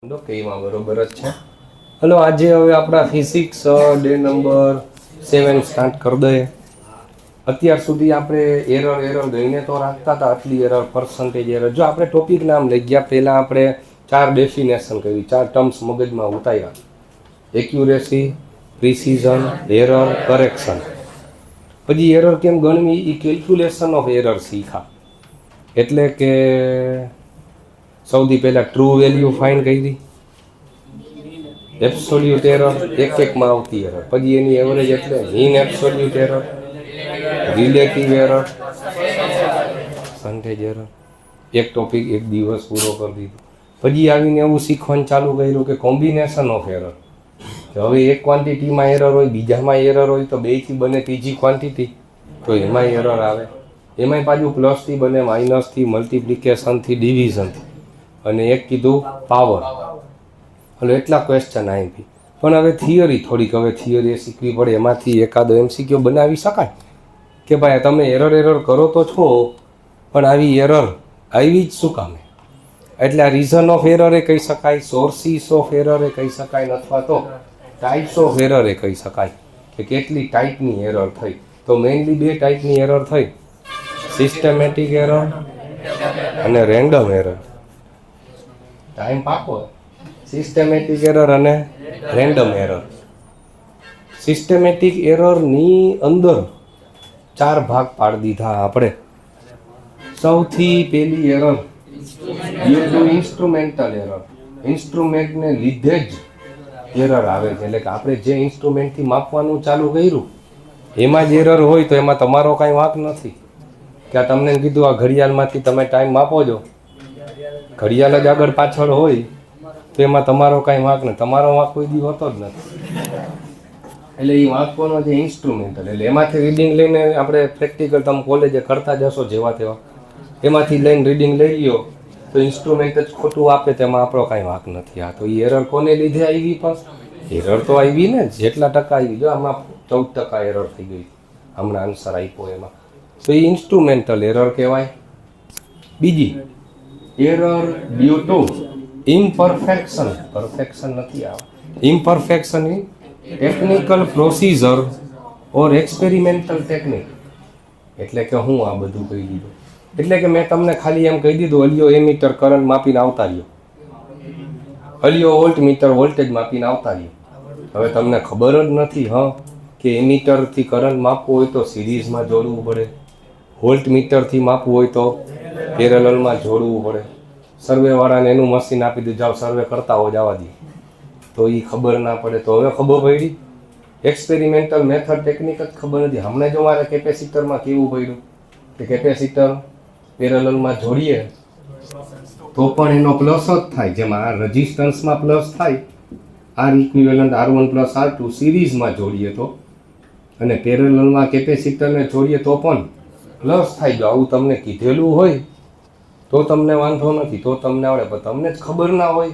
કે એમાં બરોબર જ છે. હલો, આજે હવે આપણા ફિઝિક્સ ડે નંબર 7 સ્ટાર્ટ કરી દઈએ. અત્યાર સુધી આપણે એરર ગઈને તો રાખતા હતા, આટલી એરર, પર્સન્ટેજ એરર. જો આપણે ટોપિક નામ લઈ ગયા, પહેલાં આપણે 4 ડેફિનેશન કરી, 4 ટર્મ્સ મગજમાં ઉતાર્યા: એક્યુરેસી, પ્રિસિઝન, એરર, કરેક્શન. પછી એરર કેમ ગણવી એ કેલ્ક્યુલેશન ઓફ એરર શીખા. એટલે કે સૌથી પહેલાં ટ્રુ વેલ્યુ ફાઇન્ડ કરી, એબ્સોલ્યુટ એરર, એકમાં આવતી એરર, પછી એની એવરેજ એટલે mean absolute error, relative error, percentage error. એક ટોપિક એક દિવસ પૂરો કરી દીધો. પછી આવીને એવું શીખવાનું ચાલુ કર્યું કે કોમ્બિનેશન ઓફ એરર. હવે એક ક્વોન્ટિટીમાં એરર હોય, બીજામાં એરર હોય, તો બેથી બને ત્રીજી ક્વોન્ટિટી, તો એમાંય એરર આવે. એમાંય પાછું પ્લસથી બને, માઇનસથી, મલ્ટિપ્લિકેશનથી, ડિવિઝનથી. અને એક કીધું પાવર. એટલે એટલા ક્વેશ્ચન આવી. પણ હવે થિયરી થોડીક, હવે થિયરી શીખવી પડે. એમાંથી એકાદો MCQ બનાવી શકાય કે ભાઈ તમે એરર કરો તો છો, પણ આવી એરર આવી જ શું કામે? એટલે આ રીઝન ઓફ એરર એ કહી શકાય, સોર્સિસ ઓફ એરર એ કહી શકાય, અથવા તો ટાઈપ્સ ઓફ એરર એ કહી શકાય કે કેટલી ટાઈપની એરર થઈ. તો મેઇનલી 2 ટાઈપની એરર થઈ: સિસ્ટમેટિક એરર અને રેન્ડમ એરર. ટાઈમ પાકો. સિસ્ટમેટિક એરર અને રેન્ડમ એરર. સિસ્ટમેટિક એરરની અંદર 4 ભાગ પાડી દીધા આપણે. સૌથી પહેલી error due to instrumental error. ઇન્સ્ટ્રુમેન્ટને લીધે જ એરર આવે છે. એટલે કે આપણે જે ઇન્સ્ટ્રુમેન્ટથી માપવાનું ચાલુ કર્યું એમાં જ એરર હોય તો એમાં તમારો કાંઈ વાંક નથી. કે આ તમને કીધું આ ઘડિયાળમાંથી તમે ટાઈમ માપો છો, ઘડિયાળ જ આગળ પાછળ હોય તો એમાં તમારો કાંઈ વાંક નથી. તમારો વાંક કોઈ દી હોતો જ નથી. એટલે એ વાંકવાનો જે ઇન્સ્ટ્રુમેન્ટલ, એટલે એમાંથી રીડિંગ લઈને આપણે પ્રેક્ટિકલ તમે કોલેજે કરતા જશો જેવા તેવા, એમાંથી લઈને રીડિંગ લઈ લ્યો તો ઇન્સ્ટ્રુમેન્ટ જ ખોટું આપે, તેમાં આપણો કાંઈ વાંક નથી. આ તો એ એરર કોને લીધે આવી? પણ એરર તો આવી ને, જેટલા ટકા આવી. જો આમાં 14% એરર થઈ ગઈ હમણાં આન્સર આપ્યો એમાં, તો એ ઇન્સ્ટ્રુમેન્ટલ એરર કહેવાય. બીજી error due to imperfection. Perfection નથી આવે, imperfection in technical procedure or experimental technique. એટલે કે હું આ બધું કહી દીધું, એટલે કે મેં તમને ખાલી એમ કહી દીધું અલિયો એમીટર કરંટ માપીને આવતા રહ્યો, અલિયો વોલ્ટ મીટર વોલ્ટેજ માપીને આવતા રહ્યો. હવે તમને ખબર જ નથી કે એમીટરથી કરંટ માપવું હોય તો સિરીઝમાં જોડવું પડે, વોલ્ટ મીટરથી માપવું હોય તો પેરેલલમાં જોડવું પડે. સર્વેવાળાને એનું મશીન આપી દીધું, જાઓ સર્વે કરતા હોય જવા દે, તો એ ખબર ના પડે. તો હવે ખબર પડી એક્સપેરિમેન્ટલ મેથડ ટેકનિક જ ખબર નથી. હમણાં જો મારે કેપેસિટરમાં કેવું પડ્યું કે કેપેસિટર પેરેલલમાં જોડીએ તો પણ એનો પ્લસ જ થાય. જેમાં આ રેઝિસ્ટન્સમાં પ્લસ થાય, R ઇક્વિવેલન્ટ R1 + R2 સિરીઝમાં જોડીએ તો, અને પેરેલલમાં કેપેસિટરને જોડીએ તો પણ પ્લસ થાય. જો આવું તમને કીધેલું હોય તો તમને વાંધો નથી, તો તમને આવડે. પણ તમને જ ખબર ના હોય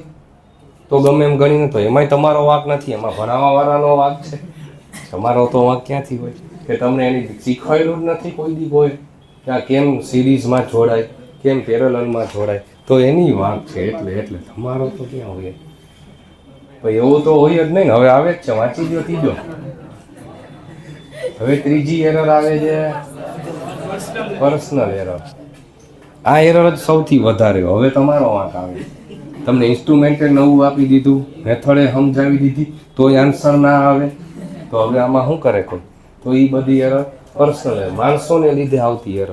તો ગમે એમ ગણીને, તો એમાંય તમારો વાંક નથી, એમાં ભણાવવાવાળાનો વાંક છે. તમારો તો વાંક ક્યાંથી હોય કે તમને એની શીખવાયેલું જ નથી કોઈ દી કોઈ કે આ કેમ સિરીઝમાં જોડાય, કેમ પેરેલલમાં જોડાય, તો એની વાંક છે. એટલે તમારો તો ક્યાં હોય? ભાઈ એવું તો હોય જ નહીં ને. હવે આવે જ છે, વાંચી દો ત્રીજો. હવે ત્રીજી એરર આવે છે પર્સનલ એરર. આ એરર જ સૌથી વધારે. હવે તમારો વાંક આવે. તમને ઇન્સ્ટ્રુમેન્ટે નવું આપી દીધું, મેથડે સમજાવી દીધી, તોય આન્સર ના આવે, તો હવે આમાં શું કરે કોઈ? તો એ બધી એરર પર્સનલ એરર, માણસોને લીધે આવતી એરર.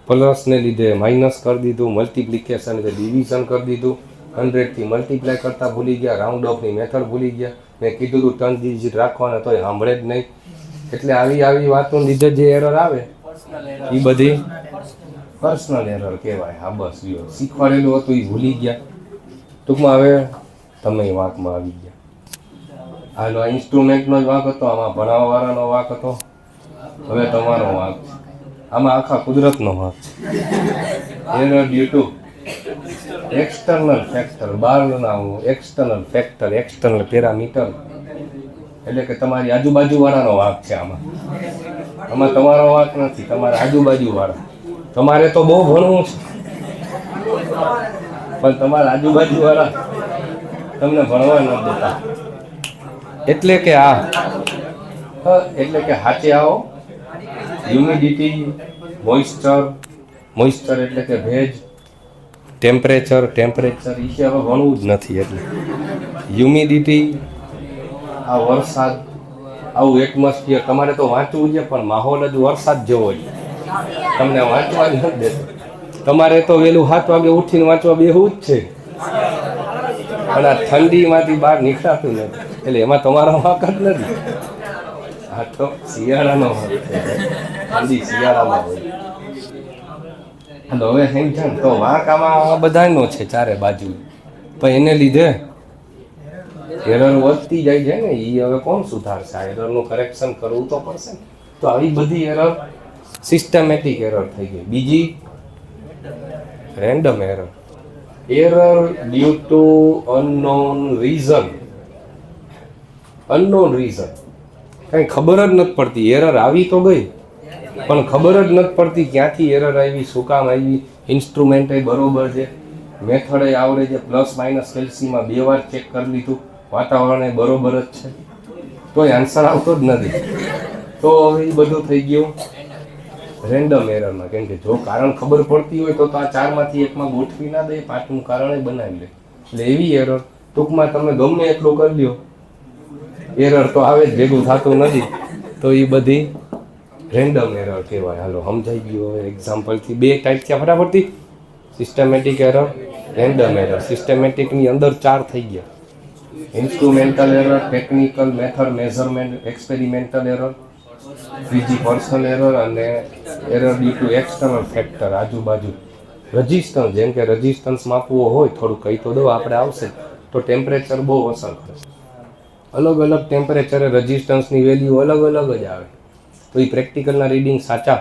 પ્લસને લીધે માઇનસ કરી દીધું, મલ્ટિપ્લિકેશન એટલે ડિવિઝન કરી દીધું, 100થી મલ્ટીપ્લાય કરતાં ભૂલી ગયા, રાઉન્ડ ઓફની મેથડ ભૂલી ગયા. મેં કીધું હતું 3 ડિજિટ રાખવાના, તોય સાંભળે જ નહીં. એટલે આવી વાતોને લીધે જે એરર આવે એ બધી પર્સનલ એરર કહેવાય. હા બસ, શીખવાડેલું હતું એ ભૂલી ગયા. ટૂંકમાં હવે તમે વાંકમાં આવી ગયા. હાલો, આ ઇન્સ્ટ્રુમેન્ટનો જ વાંક હતો, આમાં ભણાવવાવાળાનો વાંક હતો, હવે તમારો વાંક છે. આમાં આખા કુદરતનો વાંક છે. Error due to external factor. બહારના એક્સટર્નલ ફેક્ટર, એક્સટર્નલ પેરામીટર, એટલે કે તમારી આજુબાજુવાળાનો વાંક છે. આમાં તમારો વાંક નથી, તમારા આજુબાજુવાળા. તમારે તો બહુ ભણવું છે, પણ તમારા આજુબાજુવાળા તમને ભણવા ન દેતા. એટલે કે એટલે કે હાચે આવો. હ્યુમિડિટી, મોઇસ્ચર એટલે કે ભેજ, ટેમ્પરેચર એ હવે ભણવું જ નથી. એટલે હ્યુમિડિટી, આ વરસાદ, આવું એટમોસ્ફિયર તમારે તો વાંચવું છે, પણ માહોલ જ વરસાદ જેવો જ તમને વાંચવા જ નથી દેતો. તમારે તો વહેલું 7 વાગે ઉઠીને વાંચવા બેહવું જ છે, પણ આ ઠંડીમાંથી બહાર નીકળાતું નથી. એટલે એમાં તમારો વાંક જ નથી. આ તો શિયાળાનો વાંક છે. ઠંડી શિયાળામાં હોય. હવે સમજાણ તો વાંક આમાં બધાનો છે ચારે બાજુ, પણ એને લીધે એરર વધતી જાય છે ને. એ હવે કોણ સુધારશે? આ એરરનું કરેક્શન કરવું તો પડશે ને. તો આવી બધી એરર સિસ્ટમેટિક એરર થઈ ગઈ. બીજી random error due to unknown reason. કંઈ ખબર જ નથી પડતી. એરર આવી તો ગઈ, પણ ખબર જ નથી પડતી ક્યાંથી એરર આવી, શું કામ આવી. ઇન્સ્ટ્રુમેન્ટ બરોબર છે, મેથડ આવડે છે, પ્લસ માઇનસ કેલ્સીમાં 2 વાર ચેક કરી લીધું, વાતાવરણ બરોબર જ છે, તોય આન્સર આવતો જ નથી. તો હવે એ બધું થઈ ગયું રેન્ડમ એરરમાં. કેમ કે જો કારણ ખબર પડતી હોય તો આ 4માંથી 1માં ગોઠવી ના દે, 5મું કારણ બનાવી લે. એટલે એવી એરર ટૂંકમાં તમે ગમે એટલું કરી લ્યો, એરર તો આવે જ, ભેગું થતું નથી. તો એ બધી રેન્ડમ એરર કહેવાય. હાલો સમજાઈ ગયું. હવે એક્ઝામ્પલથી 2 ટાઈપ થયા ફટાફટથી. Systematic error, random error. સિસ્ટમેટિકની અંદર 4 થઈ ગયા: instrumental error, technical, method, measurement, experimental error, ત્રીજી પર્સનલ એરર, અને error due to external factor, આજુબાજુ. રજિસ્ટન્સ, જેમ કે રજિસ્ટન્સ માપવો હોય, થોડું કહી તો દો, આપણે આવશે તો ટેમ્પરેચર બહુ અસર કરે. અલગ અલગ ટેમ્પરેચરે રજિસ્ટન્સની વેલ્યુ અલગ અલગ જ આવે. તો એ પ્રેક્ટિકલના રીડિંગ સાચા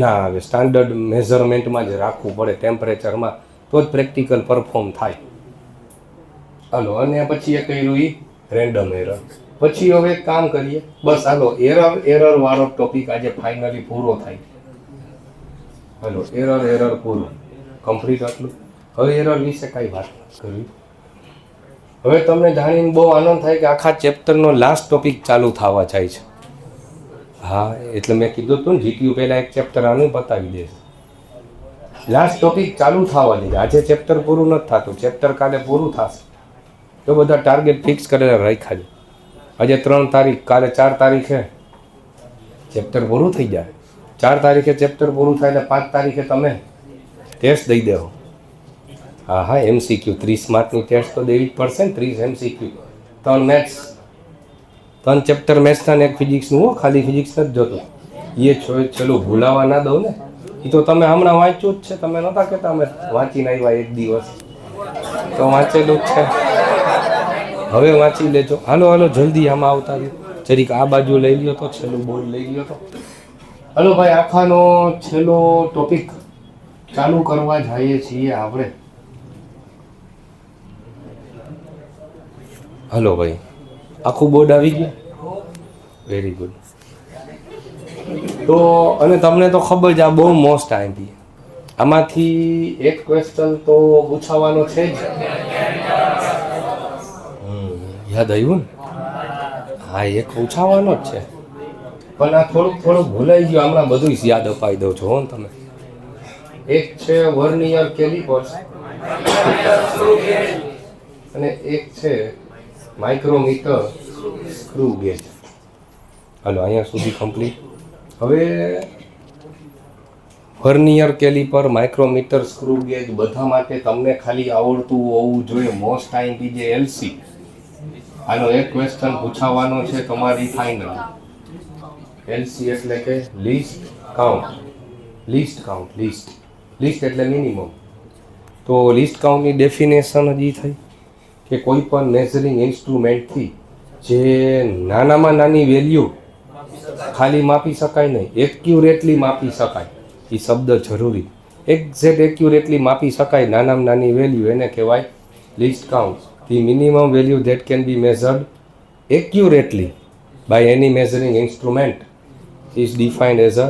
ના આવે. સ્ટાન્ડર્ડ મેઝરમેન્ટમાં જ રાખવું પડે ટેમ્પરેચરમાં, તો જ પ્રેક્ટિકલ પરફોર્મ થાય. હાલો, અને પછી એ કર્યું એ રેન્ડમ એરર. પછી હવે એક કામ કરીએ, બસ હાલો એરર વાળો ટોપિક આજે ફાઇનલી પૂરો થાય. હાલો, એરર પૂરું કમ્પ્લીટ આટલું. હવે એરર વિશે કાંઈ વાત કરવી. હવે તમને જાણીને બહુ આનંદ થાય કે આખા ચેપ્ટરનો લાસ્ટ ટોપિક ચાલુ થવા જાય છે. હા, એટલે મેં કીધું હતું ને, જીટીયુ પહેલાં એક ચેપ્ટર આનું પતાવી દેશે. લાસ્ટ ટોપિક ચાલુ થવા દે. આજે ચેપ્ટર પૂરું નથી થતું, ચેપ્ટર કાલે પૂરું થશે. તો બધા ટાર્ગેટ ફિક્સ કરેલા રાખ્યા છે. આજે 3 તારીખ, કાલે 4 તારીખે ચેપ્ટર પૂરું થઈ જાય. 4 તારીખે ચેપ્ટર પૂરું થાય એટલે 5 તારીખે તમે ટેસ્ટ દઈ દેવો. હા, MCQ 30 માર્કની ટેસ્ટ તો દેવી જ પડશે ને. 30 MCQ, 3 મેથ્સ, 3 ચેપ્ટર મેથ્સના ને 1 ફિઝિક્સનું. હો, ખાલી ફિઝિક્સ નથી જોતું. એ ચલો ભૂલાવા ના દઉં ને. એ તો તમે હમણાં વાંચ્યું જ છે. તમે નહોતા કહેતા અમે વાંચીને આવ્યા એક દિવસ, તો વાંચેલું જ છે. હવે વાંચી લેજો. હાલો જલ્દી આમાં આવતા રહ્યો. જરીક આ બાજુ લઈ લ્યો તો, છેલ્લું બોર્ડ લઈ લ્યો તો. હાલો ભાઈ, આખાનો છેલ્લો ટોપિક ચાલુ કરવા જઈએ છીએ આપણે. હાલો ભાઈ, આખું બોર્ડ આવી ગયું. Very good. તો અને તમને તો ખબર છે, આ બહુ મોસ્ટ આઈમ્પી. આમાંથી એક ક્વેશ્ચન તો પૂછાવાનો છે જ. યાદ આવ્યું ને? હા, એક પૂછાવાનો જ છે, પણ આ થોડુંક ભૂલાઈ ગયું. હમણાં બધું જ યાદ અપાઈ દઉં છો ને તમે. એક છે વર્નિયર કેલિપર્સ અને એક છે માઇક્રોમીટર સ્ક્રૂ ગેજ. હાલો, અહીંયા સુધી કમ્પ્લીટ. હવે vernier caliper, micrometer, screw gauge બધા માટે તમને ખાલી આવડતું હોવું જોઈએ મોસ્ટ આઈમ્પી જે LC. આનો એક ક્વેશ્ચન પૂછાવાનો છે તમારી ફાઇનલ. LC એટલે કે લિસ્ટ કાઉન્ટ. લિસ્ટ એટલે મિનિમમ. તો લિસ્ટ કાઉન્ટની ડેફિનેશન જ થઈ કે કોઈ પણ મેઝરિંગ ઇન્સ્ટ્રુમેન્ટથી જે નાનામાં નાની વેલ્યુ ખાલી માપી શકાય નહીં, એક્યુરેટલી માપી શકાય. એ શબ્દ જરૂરી. એક્ઝેક્ટ એક્યુરેટલી માપી શકાય નાનામાં નાની વેલ્યુ, એને કહેવાય list count. The minimum value that can be measured accurately by any measuring instrument is defined as a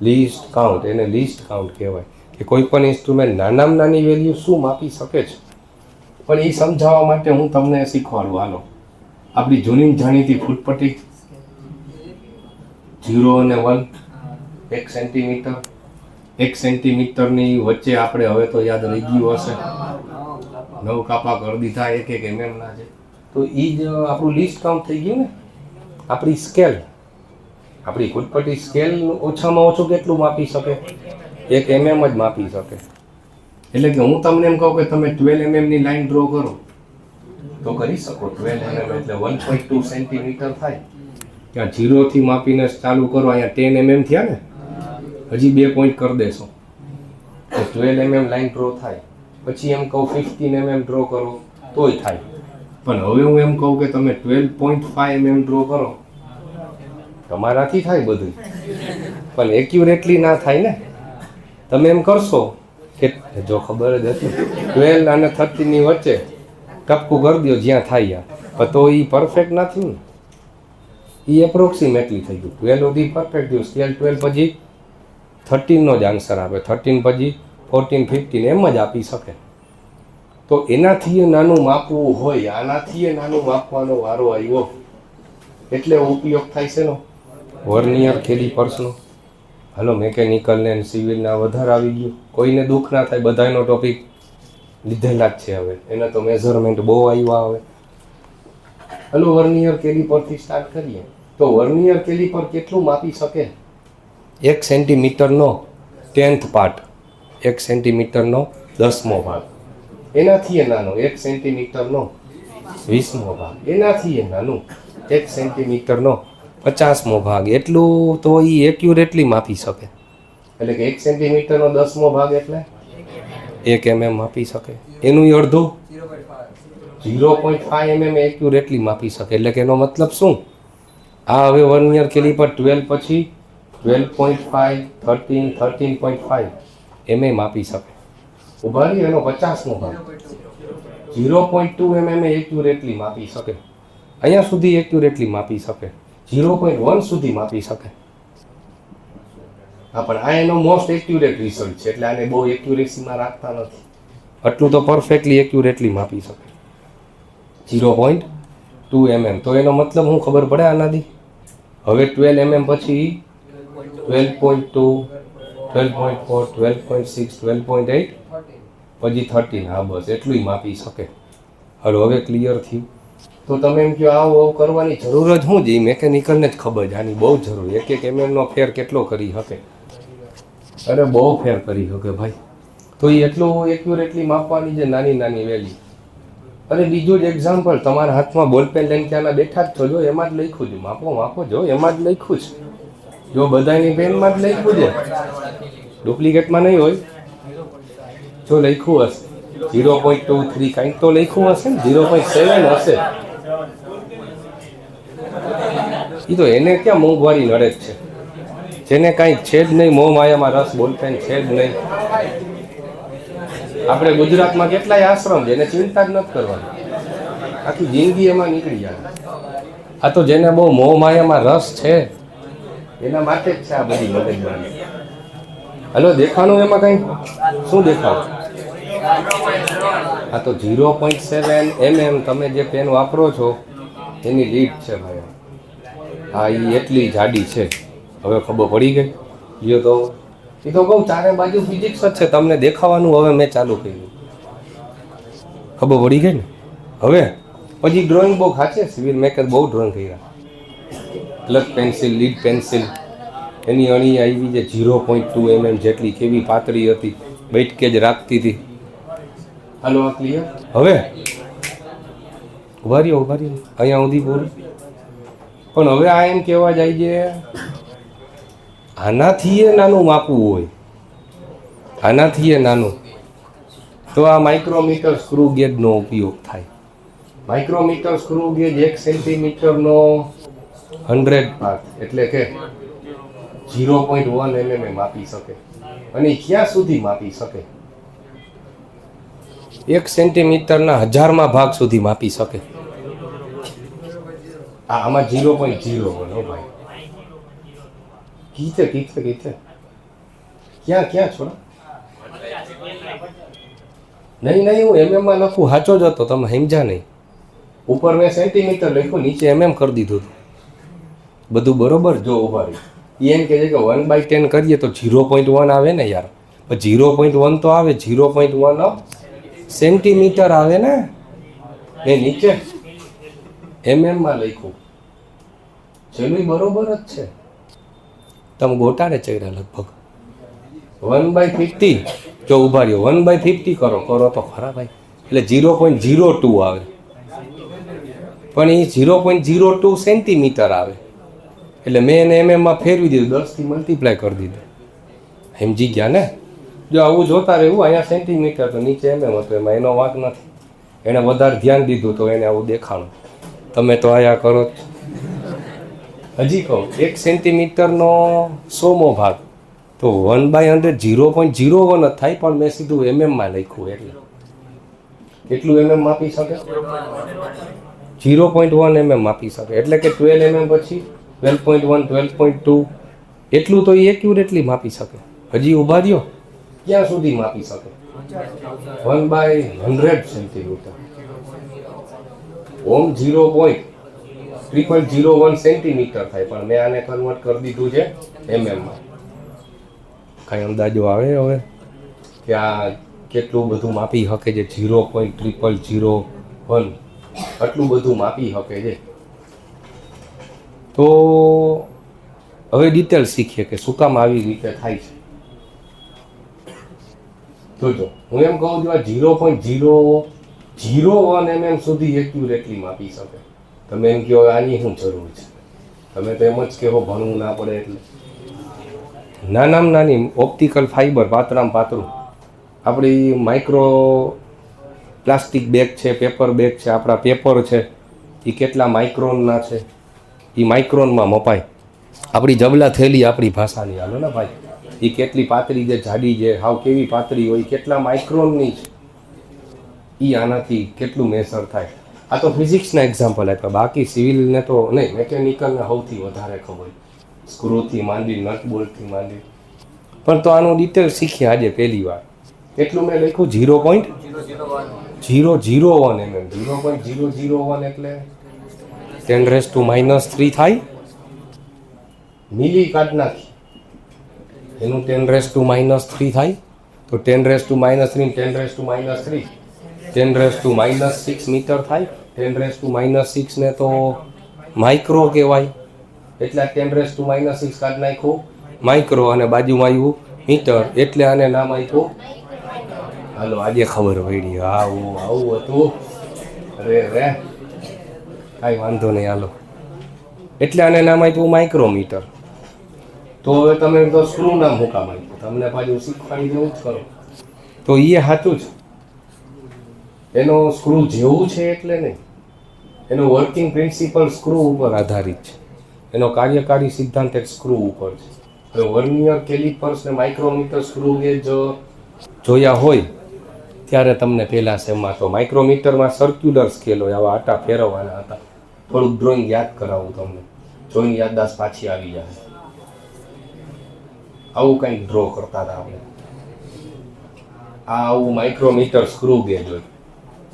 least count. એને લીસ્ટ કાઉન્ટ કહેવાય કે કોઈ પણ ઇન્સ્ટ્રુમેન્ટ નાનામાં નાની વેલ્યુ શું માપી શકે છે પણ એ સમજાવવા માટે હું તમને શીખવાડું. હાલો, આપણી જૂની જાણીતી ફૂટપટ્ટી 0 અને 1 1 સેન્ટીમીટર. 1 સેન્ટીમીટરની વચ્ચે આપણે હવે તો યાદ રહી ગયું હશે, 9 કાપા કરી દીધા 1 mm ના છે. તો એ જ આપણું લિસ્ટ કાઉન્ટ થઈ ગયું ને. આપણી સ્કેલ, આપણી ફૂટપટ્ટી સ્કેલ ઓછામાં ઓછું કેટલું માપી શકે? 1 mm જ માપી શકે. એટલે કે હું તમને એમ કહું કે તમે 12 mm ની લાઈન ડ્રો કરો તો કરી શકો. 12 mm એટલે 1.2 સેન્ટીમીટર થાય. ત્યાં 0 થી માપીને ચાલુ કરો, અહીંયા 10 mm થયા ને, હજી 2 પોઈન્ટ કરી દેશો તો 12 mm લાઈન ડ્રો થાય. પછી એમ કહું 15 mm ડ્રો કરો તોય થાય. પણ હવે હું એમ કહું કે તમે 12.5 mm ડ્રો કરો, તમારાથી થાય બધું, પણ એક્યુરેટલી ના થાય ને. તમે એમ કરશો કે જો ખબર જ હતી 12 અને 13 ની વચ્ચે ટપકું કરી દો જ્યાં થાય, પણ તો એ પરફેક્ટ ના થયું ને. એ એપ્રોક્સિમેટલી થઈ ગયું. 12 સુધી પરફેક્ટ થયું. સ્કેલ 12 પછી 13 નો જ આન્સર આપે, 13 પછી 14 15 એમ જ આપી શકે. તો એનાથી નાનું માપવું હોય, આનાથી નાનું માપવાનો વારો આવ્યો, એટલે ઉપયોગ થાય છે નો વર્નિયર કેલિપર્સનો. હાલો, મેકેનિકલ ને સિવિલના વધારે આવી ગયું, કોઈને દુઃખ ના થાય, બધાનો ટોપિક લીધેલા જ છે હવે. એના તો મેઝરમેન્ટ બહુ આવ્યા હવે. હાલો, વર્નિયર કેલિપરથી સ્ટાર્ટ કરીએ. તો વર્નિયર કેલિપર કેટલું માપી શકે? 1 સેન્ટીમીટરનો 10th પાર્ટ, 1 સેન્ટીમીટરનો 10મો ભાગ. એનાથી નાનો 1 સેન્ટીમીટરનો 20મો ભાગ. એનાથી નાનું 1 સેન્ટીમીટરનો 50મો ભાગ. એટલું તો એ એક્યુરેટલી માપી શકે. એટલે કે 1 સેન્ટીમીટરનો 10મો ભાગ એટલે 1 mm માપી શકે. એનું અડધું 0.5 mm એક્યુરેટલી માપી શકે. એટલે કે એનો મતલબ શું? આ હવે વર્નિયર કેલિપર 12 પછી 12.5 13 13.5 mm માપી શકે. ઉભા રહી, એનો 50મો ભાગ 0.2 mm એક્યુરેટલી માપી શકે. અહીંયા સુધી એક્યુરેટલી માપી શકે. 0.1 સુધી માપી શકે. હા, પણ આ એનો મોસ્ટ એક્યુરેટ રિઝલ્ટ છે, એટલે આને બહુ એક્યુરેસીમાં રાખતા નથી. આટલું તો પરફેક્ટલી એક્યુરેટલી માપી શકે, 0.2 mm. તો એનો મતલબ હું ખબર પડે આનાથી? હવે 12 mm પછી 12.2 12.4 12.6 12.8 પછી 13. હા, બસ એટલું માપી શકે. હાલો, હવે ક્લિયર થયું. તો તમે એમ કહો આવું કરવાની જરૂર જ શું છે? મેકેનિકલને જ ખબર છે આની બહુ જરૂર. 1 mm ફેર કેટલો કરી શકે? અરે બહુ ફેર કરી શકે ભાઈ. તો એ એટલું એક્યુરેટલી માપવાની છે, નાની નાની વેલ્યુ. અને બીજું જ એક્ઝામ્પલ, તમારા હાથમાં બોલપેન લઈને ત્યાંના બેઠા જ છો, જો એમાં જ લખ્યું છે, માપો માપો, જો એમાં જ લખ્યું છે, જો બધાની પેનમાં જ લખ્યું છે, ડુપ્લિકેટમાં નહીં હોય. જો લખ્યું હશે 0.23 કાંઈક તો લખ્યું હશે ને, 0.7 હશે. એ તો એને ક્યાં મોંઘવારી નડે જ છે, જેને કાંઈ છે જ નહીં, મોહ માયામાં રસ, બોલપેન છે જ નહીં. આપણે ગુજરાતમાં કેટલાય આશ્રમ છે, એને ચિંતા જ નથી કરવાની, આખી જિંદગી એમાં નીકળી જાય. આ તો જેને બહુ મોહ માયામાં રસ છે એના માટે જ છે આ બધી મગજમારી. હલો, દેખાણું એમાં કંઈ શું દેખાડું? આ તો 0.7 mm તમે જે પેન વાપરો છો એની લીડ છે ભાઈ. હા, એ એટલી જાડી છે. હવે ખબર પડી ગઈ. લ્યો તો એ તો કહું, ચારે બાજુ ફિઝિક્સ જ છે, તમને દેખાવાનું હવે મેં ચાલુ કર્યું. ખબર પડી ગઈ ને? હવે પછી ડ્રોઈંગ બહુ ખાચે, સિવિલ મેકર બહુ ડ્રોઈંગ કર્યા. પ્લસ પેન્સિલ, લીડ પેન્સિલ, એની અણી આવી છે 0.2 mm જેટલી, કેવી પાતળી હતી, બેઠકે જ રાખતી હતી. હાલો, આ ક્લિયર? હવે ઉભા રહ્યો, અહીંયા સુધી પૂરું. પણ હવે આ એમ કહેવા જાય છે આનાથી નાનું માપવું હોય, આનાથી નાનું, તો આ માઇક્રોમીટર સ્ક્રૂ ગેજનો ઉપયોગ થાય. માઇક્રોમીટર સ્ક્રૂ ગેજ 1 સેન્ટીમીટરનો 100 ભાગ એટલે કે 0.1 mm માપી શકે. અને ક્યાં સુધી માપી શકે? 1 સેન્ટીમીટરના 1000માં ભાગ સુધી માપી શકે. આમાં 0.01 ભાઈ. કીધે ક્યાં છોડા નહીં હું એમએમમાં લખું, સાચો જ હતો, તમે સમજ્યા નહીં. ઉપર મેં સેન્ટીમીટર લખ્યું, નીચે એમએમ કરી દીધું હતું. બધું બરોબર. જો ઉભા રહી, એ એમ કહે છે કે 1/10 કરીએ તો 0.1 આવે ને યાર. પણ 0.1 તો આવે, 0.1 સેન્ટીમીટર આવે ને. એ નીચે એમએમમાં લખ્યું, ચેલું બરોબર જ છે. તમે ગોટાળે ચડ્યા લગભગ. 1/50 જો ઉભા રહ્યો, 1/50 કરો તો ખરા ભાઈ, એટલે 0.02 આવે. પણ એ 0.02 સેન્ટીમીટર આવે. એટલે મેં એને એમએમમાં ફેરવી દીધું, 10થી મલ્ટીપ્લાય કરી દીધું. સમજી ગયા ને? જો આવું જોતા રહેવું, અહીંયા સેન્ટીમીટર તો નીચે એમએમ હતો, એમાં એનો વાંક નથી. એણે વધારે ધ્યાન દીધું તો એને આવું દેખાણું. તમે તો આયા કરો. હજી કહું, 1 સેન્ટીમીટરનો 100મો ભાગ તો 1/100 0.01 જ થાય, પણ મેં સીધું એમએમમાં લખ્યું. એટલે કેટલું એમએમ માપી શકે? 0.1 એમએમ માપી શકે. એટલે કે 12 એમએમ પછી 12.1 12.2 એટલું તો એ એક્યુરેટલી માપી શકે. હજી ઉભા રહ્યો, ક્યાં સુધી માપી શકે? 1/100 સેન્ટીમીટર. ઓમ 0.0001 સેન્ટીમીટર થાય, પણ મેં આને કન્વર્ટ કરી દીધું છે એમએમમાં. કાંઈ અંદાજો આવે હવે કે આ કેટલું બધું માપી શકે છે? 0.0001 આટલું બધું માપી શકે છે. તો હવે ડિટેલ શીખીએ કે શું કામ આવી રીતે થાય છે. જોજો, હું એમ કહું છું આ 0.001 mm સુધી એક્યુરેટલી માપી શકે. તમે એમ કહો આની શું જરૂર છે? તમે તો એમ જ કહો ભણવું ના પડે એટલે. નાનામાં નાની ઓપ્ટિકલ ફાઈબર, પાતળામાં પાતળું, આપણી માઇક્રો પ્લાસ્ટિક બેગ છે, પેપર બેગ છે, આપણા પેપર છે, એ કેટલા માઇક્રોનના છે? એ માઇક્રોનમાં મપાય. આપણી જબલા થેલી, આપણી ભાષાની, હાલો ને ભાઈ, એ કેટલી પાતળી છે, જાડી છે, હાવ કેવી પાતળી હોય, કેટલા માઇક્રોનની છે, એ આનાથી કેટલું મેસર થાય. આ તો ફિઝિક્સના એક્ઝામ્પલ આપ્યા, બાકી સિવિલને તો નહીં, મેકેનિકલને સૌથી વધારે ખબર, સ્ક્રૂથી માંડી, નટ બોલ્ટથી માંડી. પણ તો આનું ડિટેલ શીખ્યા આજે પહેલી વાર. કેટલું મેં લખ્યું? 0.001 mm. 0.001 એટલે 10⁻³ થાય. મિલી કાઢ નાખી એનું 10⁻³ થાય તો 10⁻³ 10⁻³ 10⁻⁻6 મીટર થાય. 10⁻⁻6 ને તો માઇક્રો કહેવાય, એટલે 10⁻⁻6 કાઢ નાખ્યું માઇક્રો, અને બાજુમાં આવ્યું મીટર, એટલે આને નામ આપ્યું. હાલો આજે ખબર પડી. આવું હતું. અરે કાંઈ વાંધો નહીં, હાલો. એટલે આને નામ આપ્યું માઇક્રોમીટર. તો હવે તમે તો સ્ક્રૂ નામ મુકામ આપ્યું, તમને પાછું શીખવાડી દેવું જ કરો. તો એ સાચું છે, એનો સ્ક્રૂ જેવું છે એટલે નહીં, એનો વર્કિંગ પ્રિન્સિપલ સ્ક્રૂ ઉપર આધારિત છે. એનો કાર્યકારી સિદ્ધાંત એક સ્ક્રૂ ઉપર છે. હવે વર્નિયર, કેલિપર્સ ને માઇક્રોમીટર, સ્ક્રૂ ગેજ જોયા હોય ત્યારે તમને પહેલા સેમમાં તો માઇક્રોમીટરમાં સર્ક્યુલર સ્કેલ હોય, આવા આટા ફેરવવાના હતા. થોડુંક ડ્રોઈંગ યાદ કરાવું તમને, જોઈને યાદદાસ્ત પાછી આવી જાય. આવું કંઈક ડ્રો કરતા હતા આપણે. આ આવું માઇક્રોમીટર સ્ક્રૂ ગેજ હોય,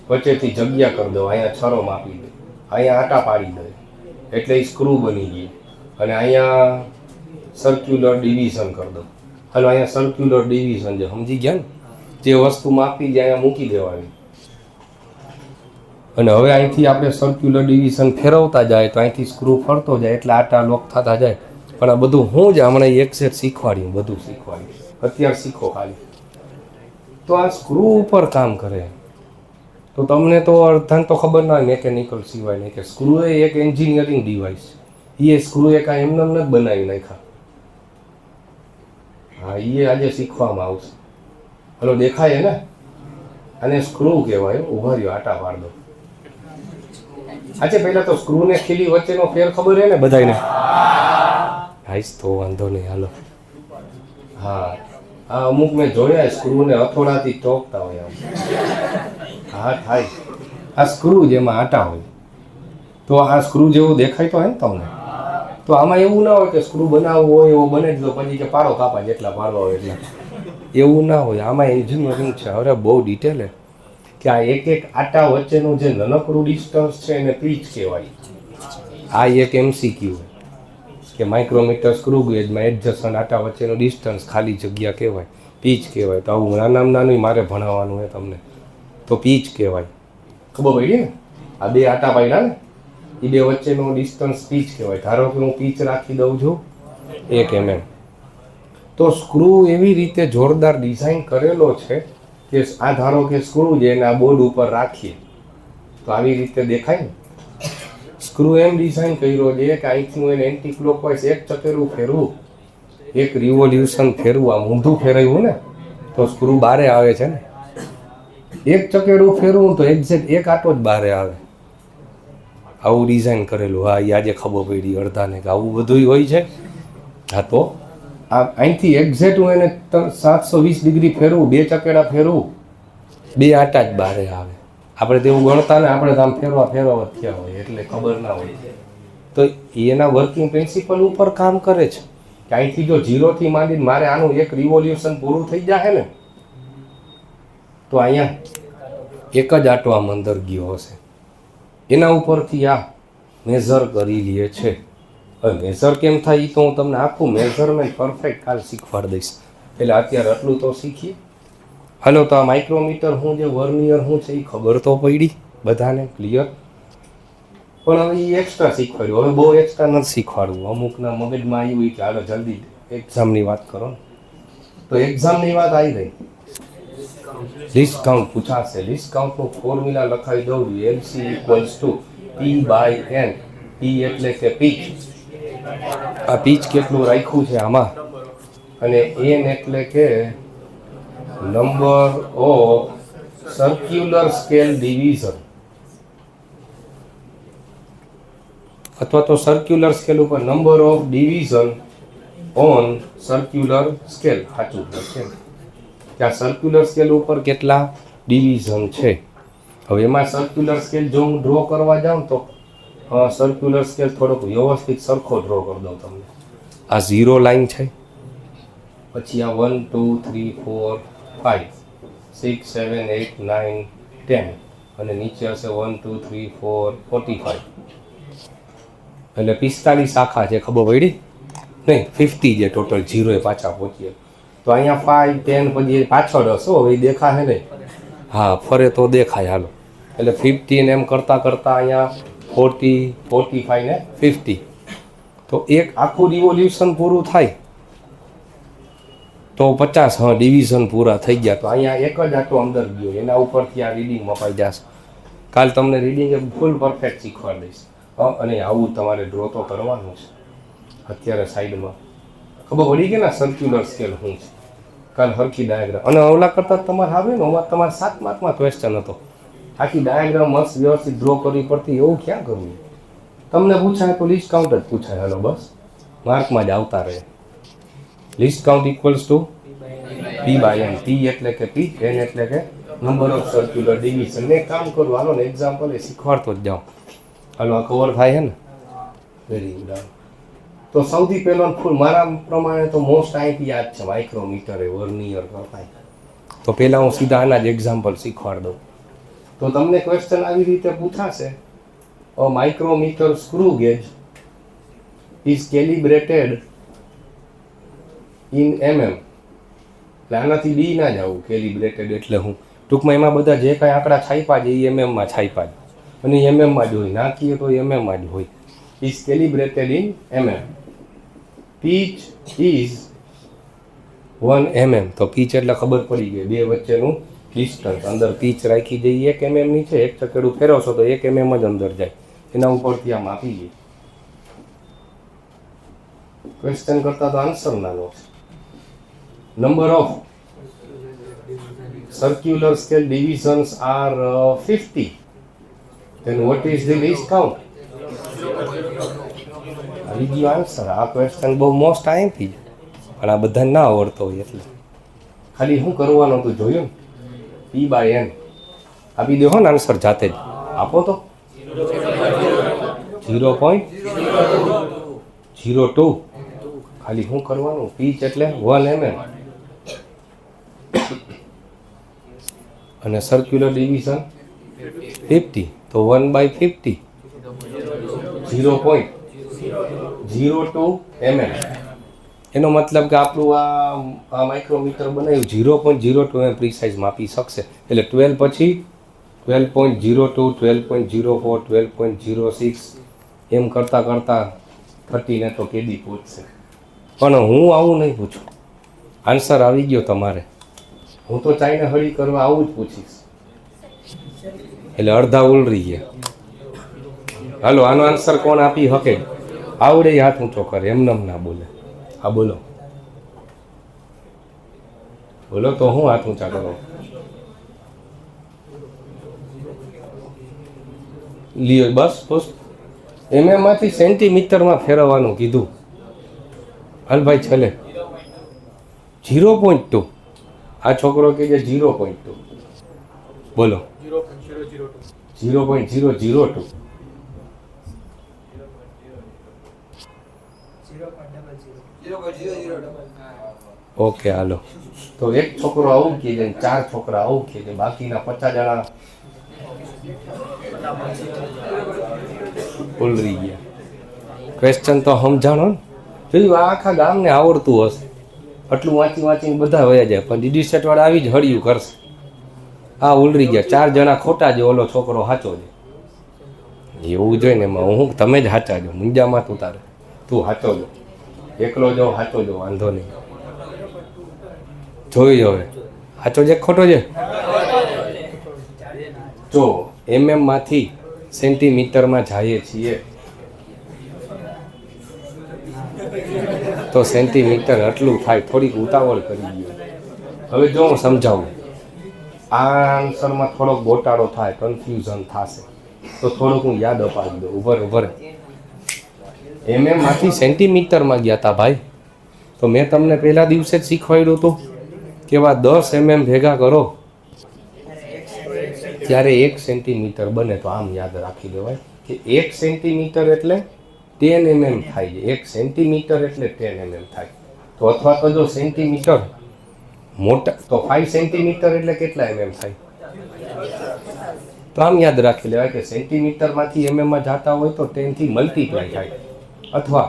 વચ્ચેથી જગ્યા કરી દો, અહીંયા છરો માપી દે, અહીંયા આટા પાડી દે, એટલે એ સ્ક્રૂ બની ગઈ. અને અહીંયા સર્ક્યુલર ડિવિઝન કરી દો. હાલો અહીંયા સર્ક્યુલર ડિવિઝન છે, સમજી ગયા ને? જે વસ્તુ માપી જાય અહીંયા મૂકી દેવાની. અને હવે અહીંથી આપણે સર્ક્યુલર ડિવિઝન ફેરવતા જાય તો અહીંથી સ્ક્રૂ ફરતો જાય, એટલે આટા લોક થતા જાય. પણ આ બધું હું જ હમણાં એક સેટ શીખવાડ્યું, બધું શીખવાડ્યું, અત્યારે શીખો ખાલી. તો આ સ્ક્રૂ ઉપર કામ કરે. તો તમને તો અર્ધાંત તો ખબર ના હોય મેકેનિકલ સિવાય નહીં, કે સ્ક્રૂ એ એક એન્જિનિયરિંગ ડિવાઇસ છે. એ સ્ક્રૂ એ કાંઈ એમને નથી બનાવી નાખ્યા. હા, એ આજે શીખવામાં આવશે. હલો દેખાય ને? આને સ્ક્રૂ કહેવાય. ઉભા રહ્યો, આટા પાડ દો. આજે પહેલા તો સ્ક્રૂ ને ખીલી વચ્ચેનો ફેર ખબર છે ને બધાને? હાઈસ તો વાંધો નહીં, હાલો. હા, આ અમુક મેં જોયા સ્ક્રૂ ને હથોડાથી ટોકતા હોય આમ. હા થાય. આ સ્ક્રૂ જેમાં આટા હોય, તો આ સ્ક્રૂ જેવું દેખાય તો હે ને તમને? તો આમાં એવું ના હોય કે સ્ક્રૂ બનાવવું હોય એવો બને જ લો, પછી કે પાડો કાપા જેટલા પાડવા હોય એટલા, એવું ના હોય. આમાં એન્જિનિયરિંગ છે. હવે બહુ ડિટેલ હે. કે આ એક એક આટા વચ્ચેનું જે નાનકડું ડિસ્ટન્સ છે એને પીચ કહેવાય. આ એક MCQ કે માઇક્રોમીટર સ્ક્રૂ ગેજમાં એડજસ્ટન્ટ આટા વચ્ચેનું ડિસ્ટન્સ ખાલી જગ્યા કહેવાય, પીચ કહેવાય. તો આવું નાનામાં નાનું મારે ભણાવવાનું હોય તમને, તો પીચ કહેવાય. ખબર પડી ને? આ બે આટા પાડ્યા ને એ બે વચ્ચેનું ડિસ્ટન્સ પીચ કહેવાય. ધારો કે હું પીચ રાખી દઉં છું 1 mm, તો સ્ક્રૂ એવી રીતે જોરદાર ડિઝાઇન કરેલો છે કે આ ધારો કે સ્ક્રૂ છે એને આ બોર્ડ ઉપર રાખીએ તો આવી રીતે દેખાય ને. સ્ક્રૂ એમ ડિઝાઇન કર્યો છે કે અહીંથી હું એને એન્ટી ક્લોકવાઇઝ એક ચકેરું ફેરવું, એક રિવોલ્યુશન ફેરવું, આમ ઊંધું ફેરવ્યું ને તો સ્ક્રૂ બારે આવે છે ને. એક ચકેડું ફેરવું તો એક્ઝેક્ટ એક આટો જ બારે આવે. આવું ડિઝાઇન કરેલું. હા, એ આજે ખબર પડી અડધાને કે આવું બધું હોય છે. હા, તો આ અહીંથી એક્ઝેક્ટ હું એને 720 ડિગ્રી ફેરવું, બે ચકેડા ફેરવું, બે આટા જ બારે આવે. આપણે તેવું ગણતા ને, આપણે તો આમ ફેરવા થયા હોય એટલે ખબર ના હોય. તો એના વર્કિંગ પ્રિન્સિપલ ઉપર કામ કરે છે કે અહીંથી જો 0થી માંડીને મારે આનું એક રિવોલ્યુશન પૂરું થઈ જાય ને તો અહીંયા એક જ આટો આમ અંદર ગયો હશે. એના ઉપરથી આ મેઝર કરી લે છે. હવે મેઝર કેમ થાય એ તો હું તમને આખું મેઝરમેન્ટ પરફેક્ટ કાલ શીખવાડી દઈશ. એટલે અત્યારે આટલું તો શીખીએ. હાલો, તો આ માઇક્રોમીટર શું છે, વર્નિયર શું છે એ ખબર તો પડી બધાને, ક્લિયર. પણ હવે એ એક્સ્ટ્રા શીખવાડ્યું. હવે બહુ એક્સ્ટ્રા નથી શીખવાડવું. અમુકના મગજમાં આવ્યું કે હાલો જલ્દી એક્ઝામની વાત કરો ને. તો એક્ઝામની વાત આવી ગઈ. ડિસ્કાઉન્ટ પૂછાશે. ડિસ્કાઉન્ટનું ફોર્મ્યુલા લખાવી દઉં. LC = P/N. P એટલે કે પીચ. આ પીચ કેટલું રાખ્યું છે આમાં, અને N એટલે કે number of circular scale division, અથવા તો સર્ક્યુલર સ્કેલ ઉપર number of division on circular scale. સાચું છે કે આ સર્ક્યુલર સ્કેલ ઉપર કેટલા ડિવિઝન છે. હવે એમાં સર્ક્યુલર સ્કેલ જો હું ડ્રો કરવા જાઉં તો સર્ક્યુલર સ્કેલ થોડોક વ્યવસ્થિત સરખો ડ્રો કરી દઉં તમને. આ 0 લાઈન છે, પછી આ 1 2 3 4 5 6 7 8 9 10, અને નીચે હશે 1 2 3 4 45. એટલે 45 શાખા છે. ખબર પડી નહીં? 50 છે ટોટલ. 0 એ પાછા પહોંચીએ તો અહીંયા 5 10 પછી પાછળ હશો. હવે દેખાશે નહીં? હા, ફરે તો દેખાય. હાલો, એટલે 15 એમ કરતાં અહીંયા 40 45 ને 50. તો એક આખું રિવોલ્યુશન પૂરું થાય તો 50 ડિવિઝન પૂરા થઈ ગયા. તો અહીંયા એક જ આટો અંદર ગયો. એના ઉપરથી આ રીડિંગ મપાઈ જશે. કાલ તમને રીડિંગ ફૂલ પરફેક્ટ શીખવાડી દઈશ. અને આવું તમારે ડ્રો તો કરવાનું છે. અત્યારે સાઈડમાં ખબર પડી કે ના સર્ક્યુલર સ્કેલ શું છે. કાલ હરખી ડાયાગ્રામ, અને ઓલા કરતાં તમારે આવે ને, અમારે તમારે 7 માર્કમાં ક્વેશ્ચન હતો. આખી ડાયાગ્રામ મસ્ત વ્યવસ્થિત ડ્રો કરવી પડતી. એવું ક્યાં કરવું? તમને પૂછાય તો લિસ્ટ કાઉન્ટ જ પૂછાય. હાલો, બસ માર્કમાં જ આવતા રહે. List count = P/N. P એટલે કે પીચ, N એટલે કે નંબર ઓફ સર્ક્યુલર ડિવિઝન. ને કામ કરું. હાલો ને એક્ઝામ્પલ એ શીખવાડતો જ જાઉં. હાલો, આ કવર થાય છે ને? Very good. તો સૌથી પહેલો ફૂલ મારા પ્રમાણે તો મોસ્ટ આઈપી યાદ છે માઇક્રોમીટર એ વર્નિયર કરતા. તો પહેલાં હું સીધા આના જ એક્ઝામ્પલ શીખવાડ દઉં. તો તમને ક્વેશ્ચન આવી રીતે પૂછાશે, a micrometer screw gauge is calibrated in mm. એટલે આનાથી બી ના જવું. કેલિબ્રેટેડ એટલે હું ટૂંકમાં એમાં બધા જે કાંઈ આંકડા છાપ્યા છે એ mm માં છાપ્યા છે, અને mm માં જ હોય. નાખીએ તો mm માં જ હોય. Is calibrated in mm. Pitch is 1 mm. તો પીચ એટલે ખબર પડી ગઈ, બે વચ્ચેનું ડિસ્ટન્સ. અંદર પીચ રાખી જઈએ 1 mm ની છે. એક ચકેડું ફેરવશો તો 1 mm જ અંદર જાય. એના ઉપરથી આમ આપી ગઈ. ક્વેશ્ચન કરતા તો આન્સર નાનો છે. Number of circular scale divisions are 50. Then what is the least count? આવી ગયો આન્સર. આ ક્વેશ્ચન બહુ મોસ્ટ આઈમ્પી છે, પણ આ બધાને ના આવડતો હોય એટલે ખાલી શું કરવાનું હતું જોયું ને? P/N આપી દો ને આન્સર જાતે જ આપો તો. 0.02. ખાલી શું કરવાનું? પીચ એટલે 1 mm. અને સર્ક્યુલર ડિવિઝન 50, તો 1/50 0.02 mm. એનો મતલબ કે આપણું આ માઇક્રોમીટર બનાવ્યું 0.02 mm પ્રિસાઇઝ માપી શકશે. એટલે 12 પછી 12.02, 12.04, 12.06 એમ કરતાં કરતાં 30 ને તો કેદી પૂછશે. પણ હું આવું નહીં પૂછું, આન્સર આવી ગયો તમારે. હું તો ચાઈને હળી કરવા આવું જ પૂછીશ. એટલે અડધા ઉલરી ગયા. હાલો, આનો આન્સર કોણ આપી શકે? આવડે હાથ ઊંચો કરે, એમને ના બોલે. હા બોલો બોલો, તો હું હાથ ઊંચા કરો. લ્યો બસ બસ, માંથી સેન્ટીમીટરમાં ફેરવવાનું કીધું. હાલ ભાઈ, છેલ્લે 0.2. આ છોકરો કે 0.2, બોલો 0.002. ઓકે હાલો, તો એક છોકરો આવું કહે છે, 4 છોકરા આવું કહે છે, બાકીના 50 જણા ઉલરી ગયા. ક્વેશ્ચન તો સમજાણો ને? જોયું, આ આખા ગામને આવડતું હશે, આટલું વાંચીને બધા વયા જાય, પણ ડીડી સેટ વાળા આવી જ હળિયું કરશે. આ ઉલરી ગયા, 4 જણા ખોટા છે, ઓલો છોકરો સાચો છે. એવું જોઈને એમાં હું તમે જ સાચા છો, મુંજામાં તું તારે તું સાચો છો, એકલો જો સાચો છો, વાંધો નહીં. જોઈ હવે સાચો છે ખોટો છે? જો માંથી સેન્ટીમીટરમાં જઈએ છીએ તો સેન્ટીમીટર આટલું થાય. થોડીક ઉતાવળ કરી ગયો. હવે જો હું સમજાવું, આ આન્સરમાં થોડોક ગોટાળો થાય, કન્ફ્યુઝન થશે, તો થોડુંક હું યાદ અપાવી દઉં. ઉભર માંથી સેન્ટીમીટરમાં ગયા હતા ભાઈ. તો મેં તમને પહેલા દિવસે જ શીખવાડ્યું હતું કે એવા 10 mm ભેગા કરો ત્યારે 1 સેન્ટીમીટર બને. તો આમ યાદ રાખી દેવાય કે 1 સેન્ટીમીટર એટલે 10 mm થાય છે. 1 સેન્ટીમીટર એટલે 10 mm થાય. તો અથવા તો જો સેન્ટીમીટર મોટા, તો 5 સેન્ટીમીટર એટલે કેટલા mm થાય? તો આમ યાદ રાખી લેવાય કે સેન્ટીમીટરમાંથી mm જતા હોય તો 10 થી મલ્ટીપ્લાય થાય, અથવા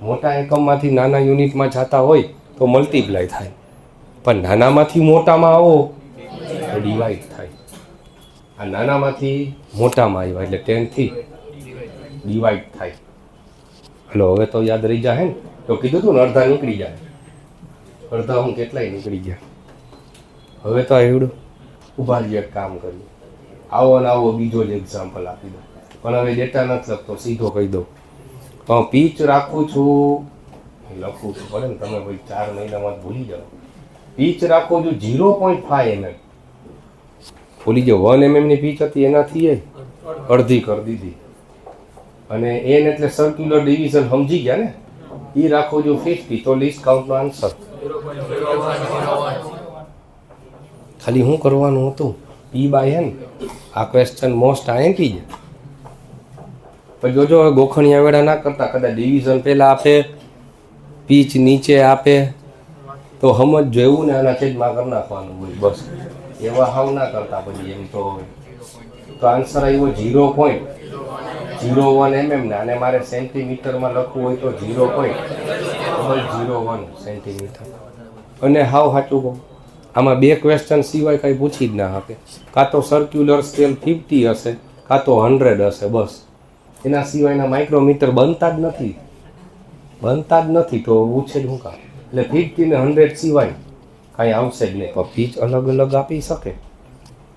મોટા એકમમાંથી નાના યુનિટમાં જતા હોય તો મલ્ટીપ્લાય થાય. પણ નાનામાંથી મોટામાં આવો તો ડિવાઈડ થાય. આ નાનામાંથી મોટામાં આવ્યા એટલે 10 થી ડિવાઈડ થાય. હલો, હવે તો યાદ રહી જાય ને? તો કીધું તું ને અડધા નીકળી જાય. અડધા હું કેટલાય નીકળી ગયા. હવે તો એવડું ઉભા જ એક કામ કર્યું, આવો ને આવો બીજો જ એક્ઝામ્પલ આપી દો. પણ હવે ડેટા નથી લખતો, સીધો કહી દો. પીચ રાખું છું, લખું છું પડે ને, તમે ભાઈ 4 મહિનામાં ભૂલી જાઓ. પીચ રાખું છું 0.5 mm. ભૂલી જાઓ, 1 mm ની પીચ હતી, એનાથી અડધી કરી દીધી. અને એન એટલે સર્ક્યુલર ડિવિઝન સમજી ગયા ને? એ રાખો જો 50, તો લીસ્ટ કાઉન્ટનો આન્સર ખાલી શું કરવાનું હતું? P/n. આ ક્વેશ્ચન મોસ્ટ આઈએમપી છે. પણ જોજો, હવે ગોખણિયા વેળા ના કરતા. કદાચ ડિવિઝન પહેલા આપે, પીચ નીચે આપે, તો સમજજો એવું ને આના છેદમાં કરી નાખવાનું હોય બસ. એવા હાવ ના કરતા પછી એમ તો આન્સર આવ્યો 0.01 mm ને, અને મારે સેન્ટીમીટરમાં લખવું હોય તો 0.001 સેન્ટીમીટર. અને હાવ સાચું કહું, આમાં 2 ક્વેશ્ચન સિવાય કાંઈ પૂછી જ ના શકે. કાં તો સર્ક્યુલર સ્કેલ 50 હશે, કાં તો 100 હશે, બસ. એના સિવાયના માઇક્રોમીટર બનતા જ નથી. તો પૂછે જ હું કામ? એટલે 50 ને 100 સિવાય કાંઈ આવશે જ નહીં. પણ પીચ અલગ અલગ આપી શકે.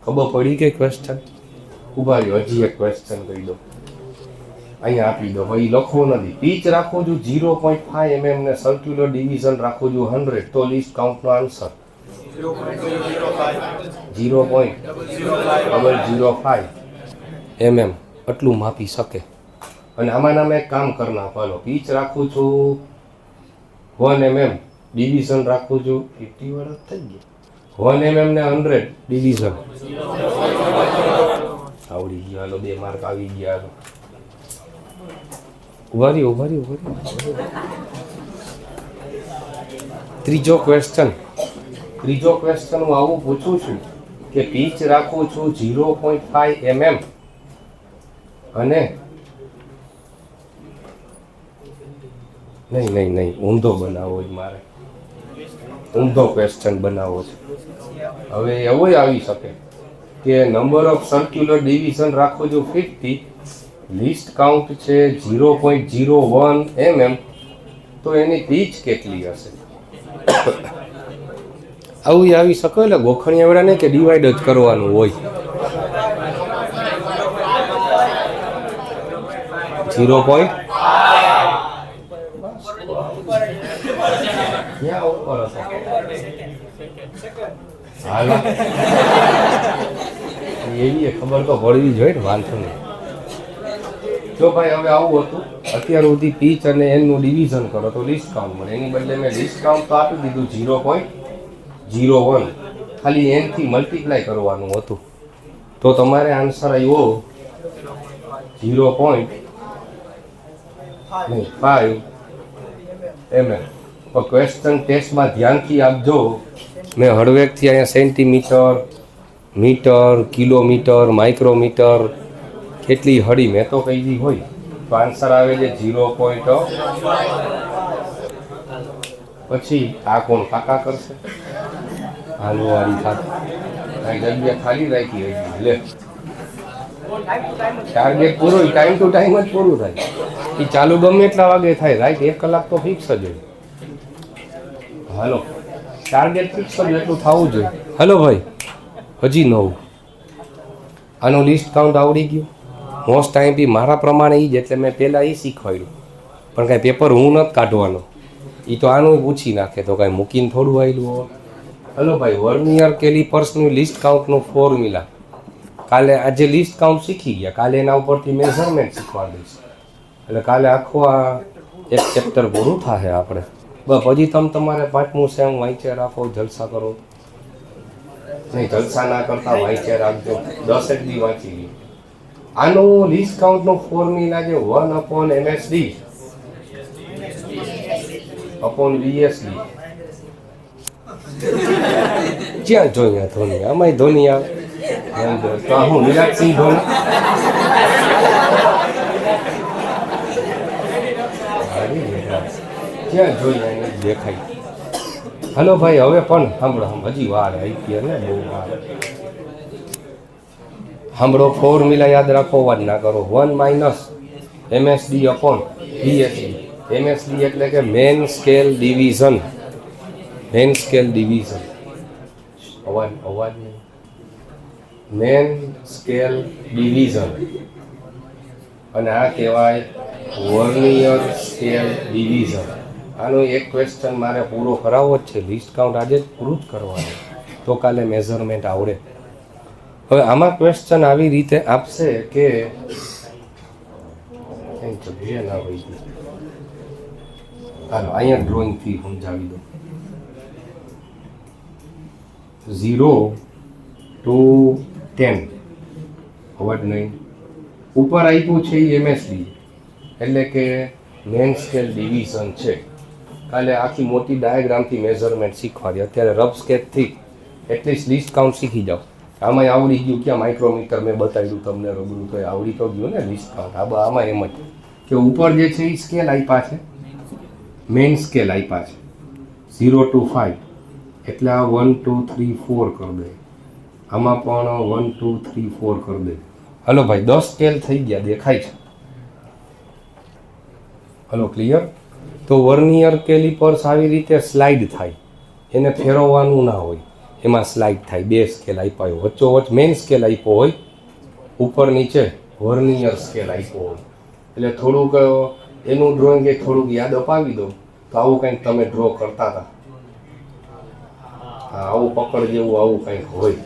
ખબર પડી ગઈ ક્વેશ્ચન? ઉભા રહ્યો, હજી એક ક્વેશ્ચન કહી દો, અહીંયા આપી દો. ભાઈ લખવો નથી. પીચ રાખું છું 0.5 mm ને સર્ક્યુલર ડિવિઝન રાખું છું 100, તો લીસ્ટ કાઉન્ટનો આન્સર 0.005 mm આટલું માપી શકે. અને આમાં મેં એક કામ કરી નાખવાનો. પીચ રાખું છું 1 mm, ડિવિઝન રાખું છું 50 વાળા થઈ ગયા, 1 mm ને 100 ડિવિઝન આવડી ગયો. હાલો, 2 માર્ક આવી ગયા. ઉભા રહ્યો. ત્રીજો ક્વેશ્ચન હું આવું પૂછું છું કે પીચ રાખું છું 0.5 mm અને નહીં ઊંધો બનાવવો જ મારે, ઊંધો ક્વેશ્ચન બનાવવો છે. હવે એવો આવી શકે કે નંબર ઓફ સર્ક્યુલર ડિવિઝન રાખો છો 50, લિસ્ટ કાઉન્ટ છે 0.01 mm, તો એની પીચ કેટલી હશે? આવું આવી શકે. એટલે ગોખણિયા વેળા નહીં કે ડિવાઈડ જ કરવાનું હોય. 0. ક્યાં ઉપર હશે? હાલો એવી ખબર તો પડવી જોઈએ ને, વાંધો નહીં. જો ભાઈ હવે આવું હતું, અત્યાર સુધી પીચ અને એનનું ડિવિઝન કરો તો લિસ્ટ કાઉન્ટ મળે. એની બદલે મેં લિસ્ટ કાઉન્ટ તો આપી દીધું 0.01, ખાલી એનથી મલ્ટીપ્લાય કરવાનું હતું. તો તમારે આન્સર આવ્યો 0.5 mm. ક્વેશ્ચન ટેસ્ટમાં ધ્યાનથી આપજો. મેં હળવેકથી અહીંયા સેન્ટીમીટર, મીટર, કિલોમીટર, માઇક્રોમીટર કેટલી હળી મેં તો કહી દી હોય, તો આન્સર આવે છે 0. પછી આ કોણ કાકા કરશે? હાલવાળી સાથે જગ્યા ખાલી રાખી હોય. લે ટાર્ગેટ પૂરો, ટાઈમ ટુ ટાઈમ જ પૂરું થાય. એ ચાલુ ગમે એટલા વાગે થાય, રાઈટ 1 કલાક તો ફિક્સ જ હોય. હાલો ટાર્ગેટ ફિક્સ જ એટલું થવું જોઈએ. હલો ભાઈ, હજી નવું આનું લિસ્ટ કાઉન્ટ આવડી ગયું. મોસ્ટ ટાઈમ બી મારા પ્રમાણે એ જ, એટલે મેં પહેલાં એ શીખવાડ્યું. પણ કાંઈ પેપર હું નથી કાઢવાનો, એ તો આનું પૂછી નાખે તો કાંઈ મૂકીને થોડું આવેલું હોય. હલો ભાઈ, વર્નિયર કેલિપર્સનું લિસ્ટ કાઉન્ટનું ફોર્મ્યુલા કાલે આજે લિસ્ટ કાઉન્ટ શીખી ગયા, કાલે એના ઉપરથી મેઝરમેન્ટ શીખવાડી દઈશ. એટલે કાલે આખું આ એક ચેપ્ટર પૂરું થશે આપણે. બસ પછી તમે તમારે 5મું સેમ વાંચ્યા રાખો, જલસા કરો. નહીં જલસા ના કરતા વાંચ્યા રાખજો, 10 દી વાંચી લ્યો. આનું લિસ્ટ કાઉન્ટનું ફોર્મ્યુલા છે 1/MSD upon VSD. ક્યાં જોઈએ ધોની? આમાંય ધોની આવે તો હું વિરાટસિંહ ધોની. ક્યાં જોઈએ દેખાય. હલો ભાઈ, હવે પણ સાંભળો, હજી વાર IPL ને બહુ વાર. સાંભળો, ફોર્મ્યુલા યાદ રાખો, વાત ના કરો. 1 - MSD upon VSD. MSD એટલે કે main scale division. Main scale division, અવાજ નહીં. મેન સ્કેલ ડિવિઝન અને આ કહેવાય વર્નિયર સ્કેલ ડિવિઝન. આનો એક ક્વેશ્ચન મારે પૂરો કરાવવો જ છે. લિસ્ટ કાઉન્ટ આજે જ પૂરું જ કરવાનું, તો કાલે મેઝરમેન્ટ આવડે. હવે આમાં ક્વેશ્ચન આવી રીતે આપશે કે જગ્યા ના હોય. હાલો અહીંયા ડ્રોઈંગથી સમજાવી દો. 0 to 10 અવાજ નહીં. ઉપર આપ્યું છે એ MSD એટલે કે મેન સ્કેલ ડિવિઝન છે. કાલે આખી મોટી ડાયાગ્રામથી મેઝરમેન્ટ શીખવાડી. અત્યારે રફ સ્કેચથી એટલીસ્ટ લિસ્ટ કાઉન્ટ શીખી જાઓ. આમાં આવડી ગયું. ક્યાં માઇક્રોમીટર મેં બતાવ્યું તમને રૂબરૂ, તો આવડી તો ગયું ને લિસ્ટ કાઉન્ટ. આમાં એમ જ કે ઉપર જે છે એ સ્કેલ આપ્યા છે, મેઇન સ્કેલ આપ્યા છે 0 to 5, એટલે આ 1 2 3 4 કરી દે. આમાં પણ 1 2 3 4 કરી દે. હલો ભાઈ, 10 સ્કેલ થઈ ગયા, દેખાય છે? Hello clear? તો વર્નિયર કેલિપર્સ આવી રીતે સ્લાઇડ થાય, એને ફેરવવાનું ના હોય, એમાં સ્લાઇડ થાય. 2 સ્કેલ આપ્યા હોય, વચ્ચોવચ્ચ મેઇન સ્કેલ આપ્યો હોય, ઉપર નીચે વર્નિયર સ્કેલ આપ્યો હોય. એટલે થોડુંક એનું ડ્રોઈંગ એ થોડુંક યાદ અપાવી દો તો આવું કંઈક તમે ડ્રો કરતા હતા. હા, આવું પકડ જેવું આવું કંઈક હોય.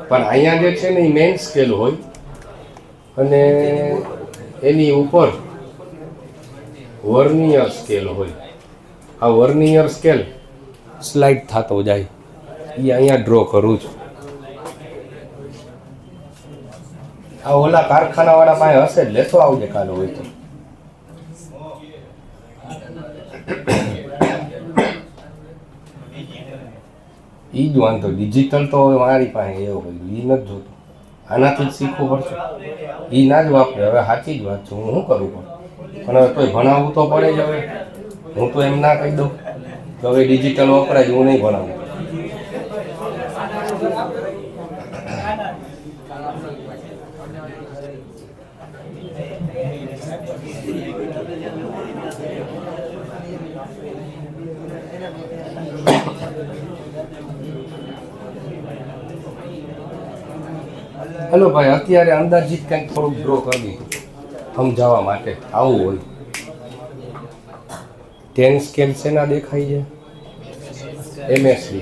પણ અહીંયા જે છે ને એ મેઇન સ્કેલ હોય અને એની ઉપર વર્નિયર સ્કેલ હોય. આ વર્નિયર સ્કેલ સ્લાઇડ થતો જાય, એ અહીંયા ડ્રો કરું છું. આ ઓલા કારખાનાવાળા પાસે હશે જ, લેતો આવજે કાલે હોય તો. એ જ વાંધો. ડિજિટલ તો હવે મારી પાસે એવું હોય, એ નથી જોતું. આનાથી જ શીખવું પડશે. એ ના જ વાપરે. હવે સાચી જ વાત છે, હું શું કરું પણ હવે તોય ભણાવવું તો પડે જ. હવે હું તો એમ ના કહી દઉં કે હવે ડિજિટલ વપરાય, હું નહીં ભણાવું. હેલો ભાઈ, અત્યારે અંદાજિત કંઈક થોડુંક ડ્રો કરી દીધું સમજાવવા માટે. આવું હોય 10 સ્કેલ શેના દેખાય છે? MSD.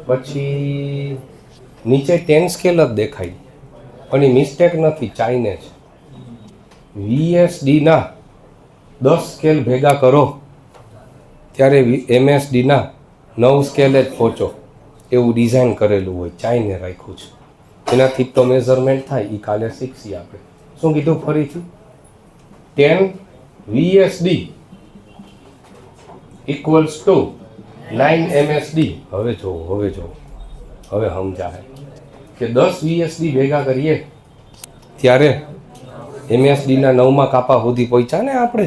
પછી નીચે 10 સ્કેલ જ દેખાય, પણ એ મિસ્ટેક નથી, ચાઇને છે. VSDના 10 સ્કેલ ભેગા કરો ત્યારે MSDના 9 સ્કેલે જ પહોંચો, એવું ડિઝાઇન કરેલું હોય, ચાઇને રાખ્યું છે. એનાથી તો મેઝરમેન્ટ થાય. એ કાલે શીખીએ આપણે. શું કીધું ફરીથી? 10 VSD ઇક્વલ્સ ટુ 9 MSD. હવે સમજાય કે 10 VSD ભેગા કરીએ ત્યારે MSDના 9મા કાપા સુધી પહોંચ્યા ને આપણે.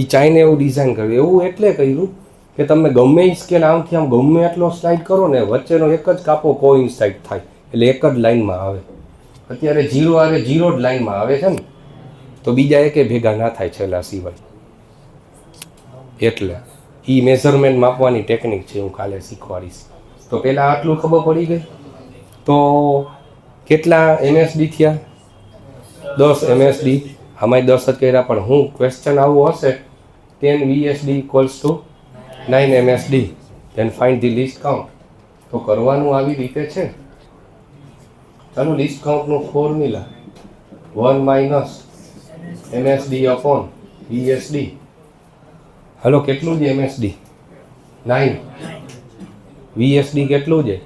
એ ચાઇને એવું ડિઝાઇન કર્યું. એવું એટલે કર્યું કે તમે ગમે એ સ્કેલ આમથી આમ ગમે એટલો સ્લાઇડ કરો ને, વચ્ચેનો એક જ કાપો કોઇન્સાઇડ થાય, એટલે એક જ લાઈનમાં આવે. અત્યારે 0 આરે 0 જ લાઈનમાં આવે છે ને, તો બીજા એકે ભેગા ના થાય છેલ્લા સિવાય. એટલે એ મેઝરમેન્ટ માપવાની ટેકનિક છે, હું કાલે શીખવાડીશ. તો પહેલાં આટલું ખબર પડી ગઈ. તો કેટલા MSD થયા? 10 MSD. આમાંય 10 જ કર્યા, પણ હું ક્વેશ્ચન આવું હશે 10 VSD equals to 9 MSD, then find the least count. તો કરવાનું આવી રીતે છે. ચાલો, લિસ્ટ કાઉન્ટનું formula 1 minus MSD upon VSD. હાલો, કેટલું છે MSD? 9. VSD કેટલું છે?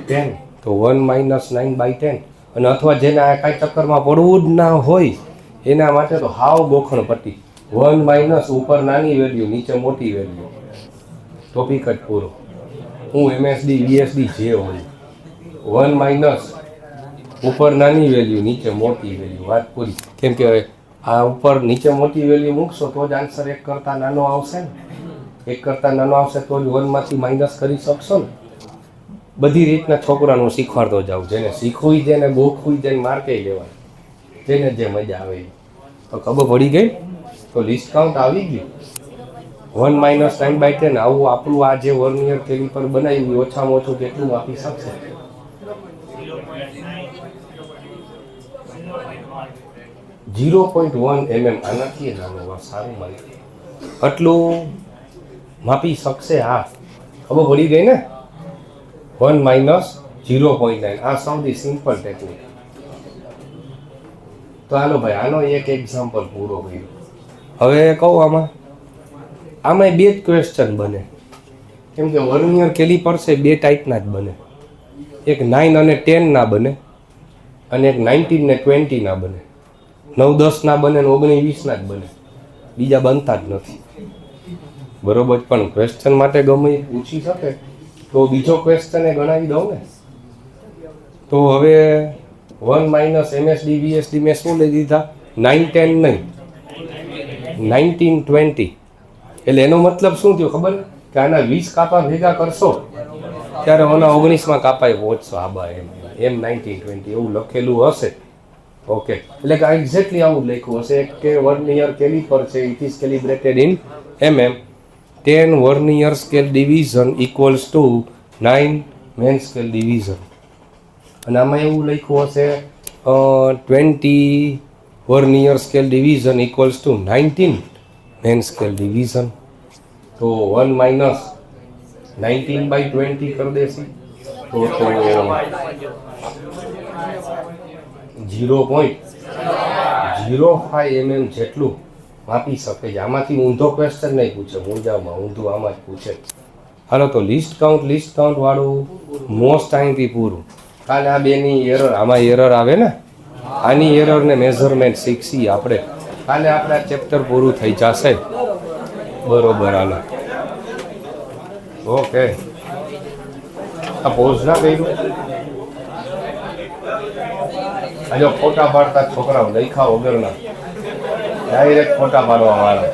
10. તો 1 માઇનસ 9/10. અને અથવા જેને આ કાંઈ ચક્કરમાં પડવું જ ના હોય એના માટે તો હાવ ગોખણ પટ્ટી. 1 માઇનસ ઉપર નાની વેલ્યુ, નીચે મોટી વેલ્યુ. ટોપિક જ પૂરો. હું MSD VSD જે હોય, 1 માઇનસ ઉપર નાની વેલ્યુ, નીચે મોટી વેલ્યુ, વાત પૂરી. કેમ કે આ ઉપર નીચે મોટી વેલ્યુ મૂકશો તો જ આન્સર 1 કરતાં નાનો આવશે ને. 1 કરતાં નાનો આવશે તો જ 1માંથી માઇનસ કરી શકશો ને. બધી રીતના છોકરાનું શીખવાડતો જાઉં. જેને શીખવું છે ને ગોખવું છે ને માર્કે લેવાય, જેને જે મજા આવે. તો ખબર પડી ગઈ. તો લિસ્ટ કાઉન્ટ આવી ગયું 1 માઇનસ 9/10. આવું આપણું આ જે વર્નિયર કેલિપર બનાવ્યું ઓછામાં ઓછું કેટલું આપી શકશે? 0.1 mm. આનાથી નાનું. સારું માહિતી. આટલું માપી શકશે. હા, ખબર પડી ગઈ ને. 1 માઇનસ 0.9. આ સૌથી સિમ્પલ ટેકનિક. તો હાલો ભાઈ, આનો એક એક્ઝામ્પલ પૂરો કર્યો. હવે કહું આમાં બે જ ક્વેશ્ચન બને. કેમ કે વર્નિયર કેલિપર છે 2 ટાઈપના જ બને. એક 9 અને 10 ના બને, અને એક 19 ને 20 ના બને. 9, 10 ના બને, 19, 20 ના જ બને. બીજા બનતા જ નથી. બરોબર. પણ ક્વેશ્ચન માટે ગમે એ પૂછી શકે તો બીજો ક્વેશ્ચન એ ગણાવી દઉં ને. તો હવે 1 માઇનસ MSD VSD મેં શું લઈ દીધા? 9, 10 નહીં, 19, 20. એટલે એનો મતલબ શું થયો ખબર? કે આના 20 કાપા ભેગા કરશો ત્યારે આના 19માં કાપાએ પહોંચશો. આબા એમ 19, 20 એવું લખેલું હશે. ઓકે, એટલે કે એક્ઝેક્ટલી આવું લખ્યું હશે કે વર્નિયર કેલિપર છે, it is calibrated in mm. 10 vernier scale division equals to 9 main scale division. અને આમાં એવું લખ્યું હશે 20 vernier scale division equals to 19 main scale division. તો 1 માઇનસ 19/20 કરી દેશી તો 0.05 mm જેટલું માપી શકે છે. આમાંથી ઊંધો ક્વેશ્ચન નહીં પૂછે, ઊંધું આમાં જ પૂછે. હાલો, તો લિસ્ટ કાઉન્ટ વાળું મોસ્ટ ટાઈમથી પૂરું. કાલે આ બેની એરર, આમાં એરર આવે ને, આની એરર ને મેઝરમેન્ટ શીખશી આપણે. કાલે આપણા ચેપ્ટર પૂરું થઈ જશે. બરોબર. હાલો, ઓકે. આ પોઝ ના કર્યું. આ જો ફોટા પાડતા છોકરાઓ લખ્યા વગરના ડાયરેક્ટ ફોટા પાડવા વાળા.